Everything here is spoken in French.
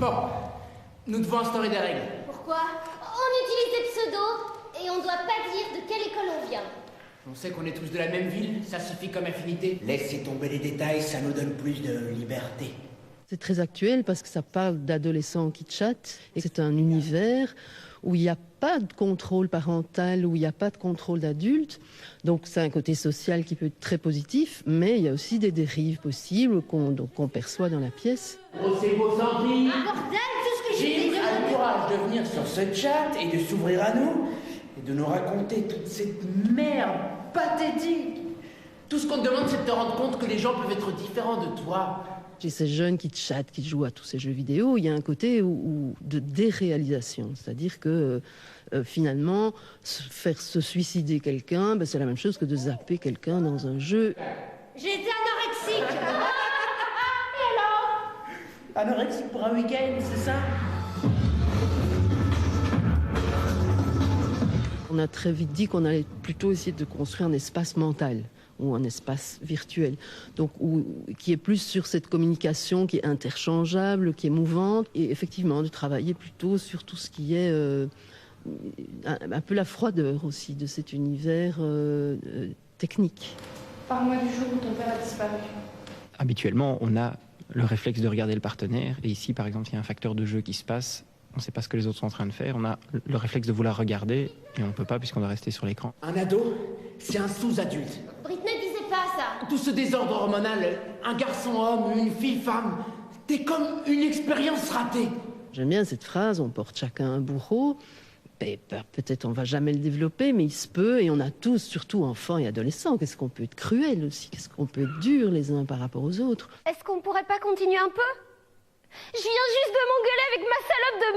Bon, nous devons instaurer des règles. Pourquoi? On utilise des pseudos et on doit pas dire de quelle école on vient. On sait qu'on est tous de la même ville, ça suffit comme affinité. Laissez tomber les détails, ça nous donne plus de liberté. C'est très actuel parce que ça parle d'adolescents qui chattent et c'est un univers où il n'y a pas de contrôle parental, où il n'y a pas de contrôle d'adulte. Donc c'est un côté social qui peut être très positif, mais il y a aussi des dérives possibles qu'on perçoit dans la pièce. Grossez vos Sandrine. Bordel, tout ce que j'ai Jim dit. a le courage de venir sur ce chat et de s'ouvrir à nous et de nous raconter toute cette merde pathétique. Tout ce qu'on te demande, c'est de te rendre compte que les gens peuvent être différents de toi. Chez ces jeunes qui chattent, qui jouent à tous ces jeux vidéo, il y a un côté de déréalisation. C'est-à-dire que finalement, faire se suicider quelqu'un, c'est la même chose que de zapper quelqu'un dans un jeu. J'ai été anorexique. Anorexique pour un week-end, c'est ça? On a très vite dit qu'on allait plutôt essayer de construire un espace mental ou un espace virtuel, donc qui est plus sur cette communication qui est interchangeable, qui est mouvante, et effectivement de travailler plutôt sur tout ce qui est un peu la froideur aussi de cet univers technique. Parle-moi du jour où ton père a disparu. Habituellement, on a le réflexe de regarder le partenaire, et ici, par exemple, il y a un facteur de jeu qui se passe, on ne sait pas ce que les autres sont en train de faire, on a le réflexe de vouloir regarder, et on ne peut pas puisqu'on doit rester sur l'écran. Un ado, c'est un sous-adulte. Britney disait pas ça. Tout ce désordre hormonal, un garçon-homme, une fille-femme, t'es comme une expérience ratée. J'aime bien cette phrase, on porte chacun un bourreau. Peut-être on va jamais le développer, mais il se peut, et on a tous, surtout enfants et adolescents, qu'est-ce qu'on peut être cruel aussi, qu'est-ce qu'on peut être dur les uns par rapport aux autres. Est-ce qu'on pourrait pas continuer un peu? Je viens juste de m'engueuler avec ma salope de